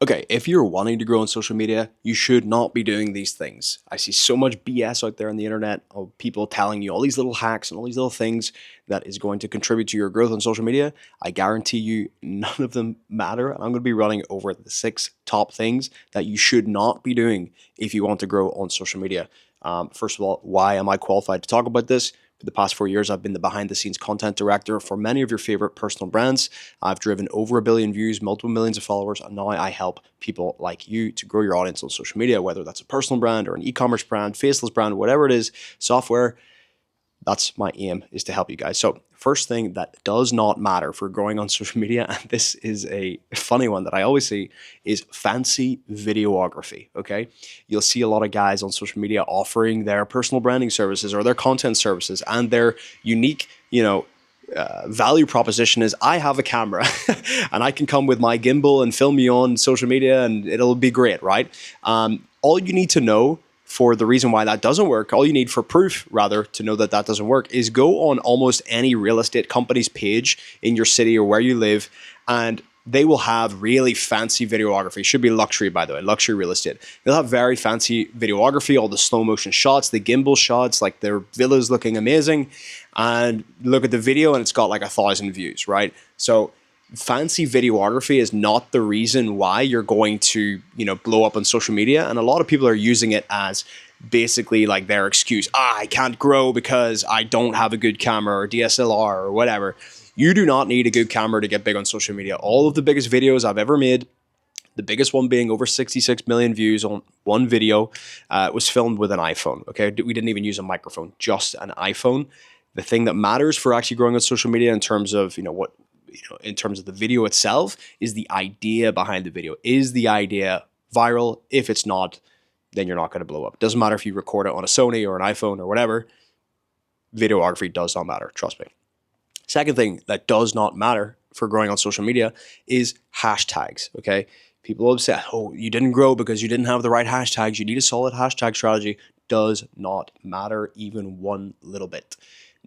Okay, if you're wanting to grow on social media, you should not be doing these things. I see so much BS out there on the internet of people telling you all these little hacks and all these little things that is going to contribute to your growth on social media. I guarantee you none of them matter. And I'm going to be running over the 6 top things that you should not be doing if you want to grow on social media. First of all, why am I qualified to talk about this? For the past 4 years, I've been the behind the scenes content director for many of your favorite personal brands. I've driven over 1 billion views, multiple millions of followers, and now I help people like you to grow your audience on social media, whether that's a personal brand or an e-commerce brand, faceless brand, whatever it is, software. That's my aim, is to help you guys. So first thing that does not matter for growing on social media, and this is a funny one that I always see, is fancy videography, okay? You'll see a lot of guys on social media offering their personal branding services or their content services, and their unique, value proposition is I have a camera and I can come with my gimbal and film you on social media and it'll be great, right? All you need to know for the reason why that doesn't work, all you need for proof, rather, to know that that doesn't work is go on almost any real estate company's page in your city or where you live, and they will have really fancy videography. Should be luxury, by the way, luxury real estate. They'll have very fancy videography, all the slow motion shots, the gimbal shots, like their villas looking amazing. And look at the video and it's got like 1,000 views, right? So fancy videography is not the reason why you're going to, blow up on social media. And a lot of people are using it as basically like their excuse. I can't grow because I don't have a good camera or DSLR or whatever. You do not need a good camera to get big on social media. All of the biggest videos I've ever made, the biggest one being over 66 million views on one video, was filmed with an iPhone. Okay, we didn't even use a microphone, just an iPhone. The thing that matters for actually growing on social media in terms of in terms of the video itself is the idea behind the video. Is the idea viral? If it's not, then you're not going to blow up. Doesn't matter if you record it on a Sony or an iPhone or whatever. Videography does not matter. Trust me. Second thing that does not matter for growing on social media is hashtags, okay? People have said, oh, you didn't grow because you didn't have the right hashtags. You need a solid hashtag strategy. Does not matter even one little bit.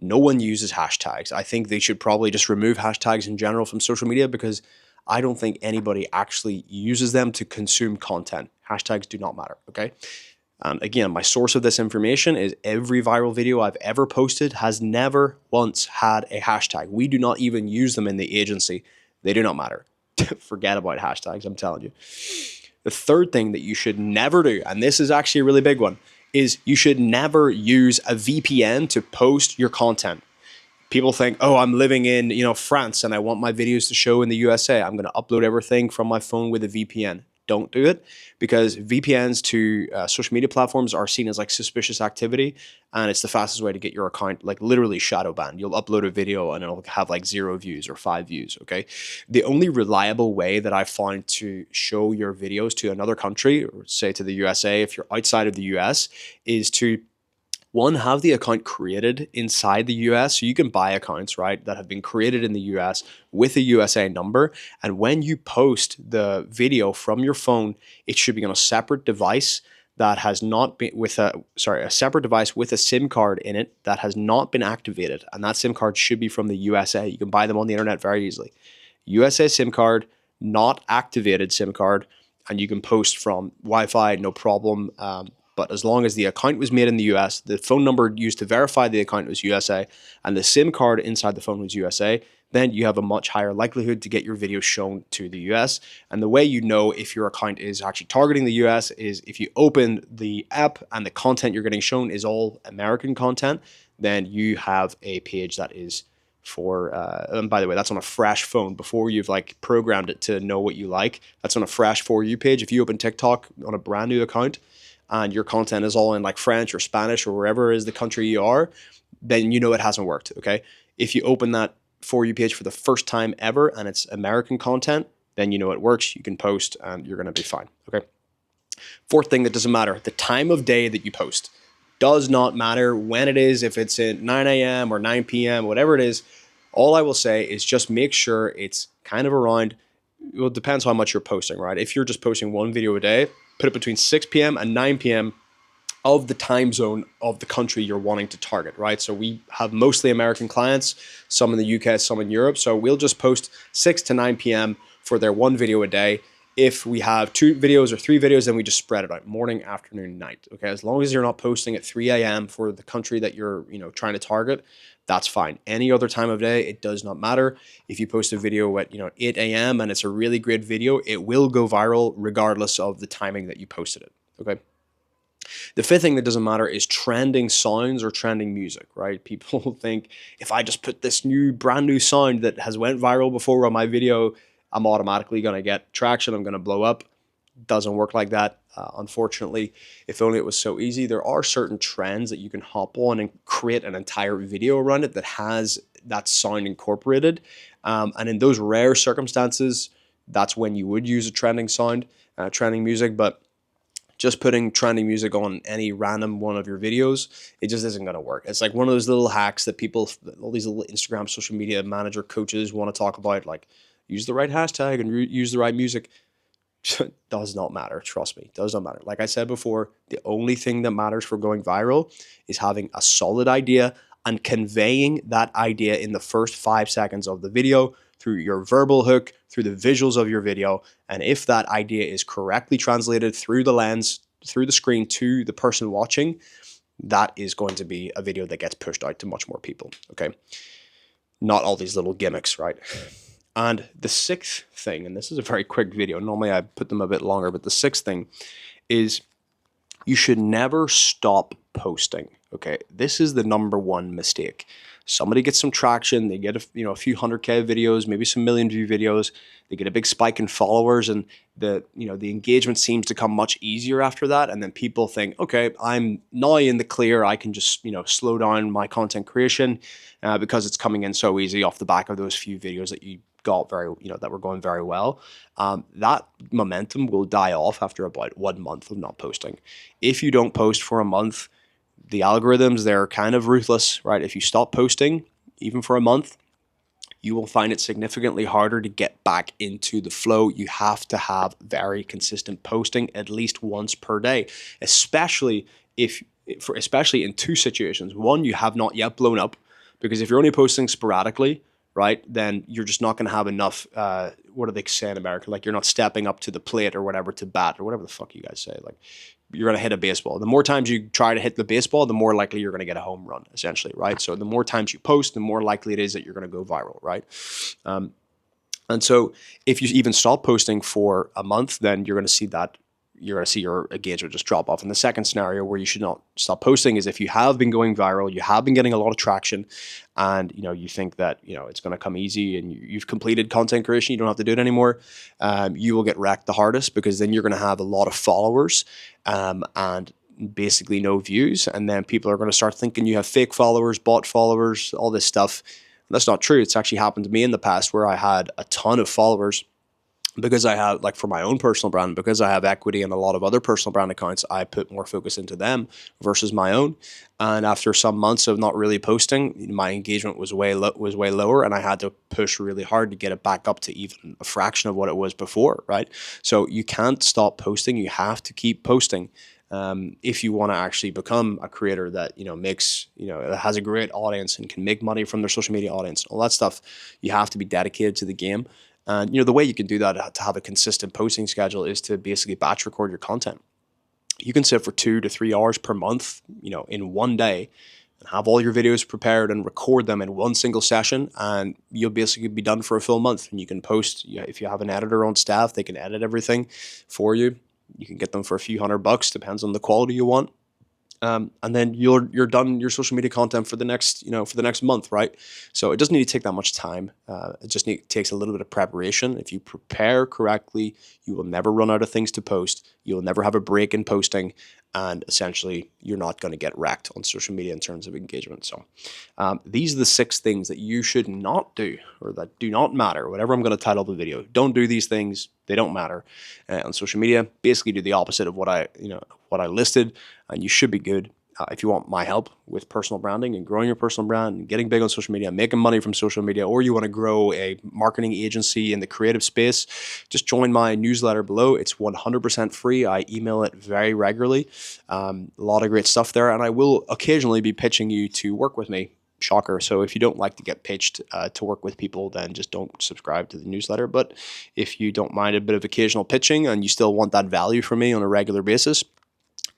No one uses hashtags. I think they should probably just remove hashtags in general from social media because I don't think anybody actually uses them to consume content. Hashtags do not matter, okay? Again, my source of this information is every viral video I've ever posted has never once had a hashtag. We do not even use them in the agency. They do not matter. Forget about hashtags, I'm telling you. The third thing that you should never do, and this is actually a really big one, is you should never use a VPN to post your content. People think, oh, I'm living in France and I want my videos to show in the USA. I'm going to upload everything from my phone with a VPN. Don't do it, because VPNs to social media platforms are seen as like suspicious activity, and it's the fastest way to get your account like literally shadow banned. You'll upload a video and it'll have like 0 views or 5 views, okay? The only reliable way that I've found to show your videos to another country, or say to the USA if you're outside of the US, is to one, have the account created inside the US. So you can buy accounts, right, that have been created in the US with a USA number. And when you post the video from your phone, it should be on a separate device that has not been a separate device with a SIM card in it that has not been activated. And that SIM card should be from the USA. You can buy them on the internet very easily. USA SIM card, not activated SIM card, and you can post from Wi-Fi, no problem. But as long as the account was made in the US, the phone number used to verify the account was USA, and the SIM card inside the phone was USA, then you have a much higher likelihood to get your video shown to the US. And the way you know if your account is actually targeting the US is if you open the app and the content you're getting shown is all American content, then you have a page that is for, and by the way, that's on a fresh phone before you've like programmed it to know what you like. That's on a fresh For You page. If you open TikTok on a brand new account, and your content is all in like French or Spanish or wherever is the country you are, then you know it hasn't worked, okay? If you open that For You page for the first time ever and it's American content, then you know it works, you can post, and you're gonna be fine, okay? Fourth thing that doesn't matter, the time of day that you post. Does not matter when it is, if it's at 9 a.m. or 9 p.m., whatever it is. All I will say is just make sure it's kind of around, well, it depends how much you're posting, right? If you're just posting one video a day, put it between 6 p.m. and 9 p.m. of the time zone of the country you're wanting to target, right? So we have mostly American clients, some in the UK, some in Europe. So we'll just post 6 to 9 p.m. for their one video a day. if we have 2 videos or 3 videos, then we just spread it out morning, afternoon, night. Okay, as long as you're not posting at 3 a.m. for the country that you're trying to target, that's fine. Any other time of day, it does not matter. If you post a video at 8 a.m. and it's a really great video, it will go viral regardless of the timing that you posted it. Okay. The fifth thing that doesn't matter is trending sounds or trending music, right? People think if I just put this brand new sound that has went viral before on my video, I'm automatically going to get traction. I'm going to blow up. Doesn't work like that. Unfortunately, if only it was so easy. There are certain trends that you can hop on and create an entire video around it that has that sound incorporated. And in those rare circumstances, that's when you would use a trending sound, trending music. But just putting trending music on any random one of your videos, it just isn't going to work. It's like one of those little hacks that people, all these little Instagram social media manager coaches want to talk about, like use the right hashtag and use the right music. Does not matter. Trust me, does not matter. Like I said before, the only thing that matters for going viral is having a solid idea and conveying that idea in the first 5 seconds of the video through your verbal hook, through the visuals of your video. And if that idea is correctly translated through the lens, through the screen to the person watching, that is going to be a video that gets pushed out to much more people. Okay. Not all these little gimmicks, right? And the sixth thing, and this is a very quick video, normally I put them a bit longer, but the sixth thing is you should never stop posting. Okay, this is the number one mistake. Somebody gets some traction, they get a few 100K videos, maybe some million view videos, they get a big spike in followers, and the engagement seems to come much easier after that. And then people think, okay, I'm now in the clear. I can just slow down my content creation because it's coming in so easy off the back of those few videos that you got that were going very well. That momentum will die off after about 1 month of not posting. If you don't post for a month, the algorithms, they're kind of ruthless, right? If you stop posting, even for a month, you will find it significantly harder to get back into the flow. You have to have very consistent posting at least once per day, especially in 2 situations. One, you have not yet blown up, because if you're only posting sporadically, right, then you're just not going to have enough, what do they say in America? Like, you're not stepping up to the plate or whatever, to bat or whatever the fuck you guys say. Like, you're going to hit a baseball. The more times you try to hit the baseball, the more likely you're going to get a home run, essentially, right? So the more times you post, the more likely it is that you're going to go viral, right? And so if you even stop posting for a month, then you're going to see your engagement just drop off. And the second scenario where you should not stop posting is if you have been going viral, you have been getting a lot of traction, and you think that it's going to come easy and you've completed content creation, you don't have to do it anymore. You will get wrecked the hardest, because then you're going to have a lot of followers and basically no views, and then people are going to start thinking you have fake followers, bot followers, all this stuff. And that's not true. It's actually happened to me in the past where I had a ton of followers. Because I have, like, for my own personal brand, because I have equity in a lot of other personal brand accounts, I put more focus into them versus my own. And after some months of not really posting, my engagement was way lower, and I had to push really hard to get it back up to even a fraction of what it was before, right? So you can't stop posting. You have to keep posting. If you want to actually become a creator that makes that has a great audience and can make money from their social media audience, all that stuff, you have to be dedicated to the game. And the way you can do that to have a consistent posting schedule is to basically batch record your content. You can sit for 2 to 3 hours per month, in one day, and have all your videos prepared and record them in one single session, and you'll basically be done for a full month. And you can post, if you have an editor on staff, they can edit everything for you. You can get them for a few $100, depends on the quality you want. And then you're done your social media content for the next month, right? So it doesn't need to take that much time. It just takes a little bit of preparation. If you prepare correctly, you will never run out of things to post. You'll never have a break in posting, and essentially you're not going to get wrecked on social media in terms of engagement. So these are the 6 things that you should not do, or that do not matter, whatever I'm going to title the video. Don't do these things. They don't matter on social media. Basically do the opposite of what I listed, and you should be good. If you want my help with personal branding and growing your personal brand and getting big on social media, making money from social media, or you want to grow a marketing agency in the creative space, just join my newsletter below. It's 100% free. I email it very regularly. A lot of great stuff there, and I will occasionally be pitching you to work with me shocker. So if you don't like to get pitched to work with people, then just don't subscribe to the newsletter. But if you don't mind a bit of occasional pitching and you still want that value from me on a regular basis,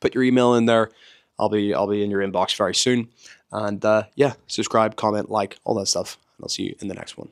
put your email in there. I'll be in your inbox very soon. And yeah, subscribe, comment, like, all that stuff. And I'll see you in the next one.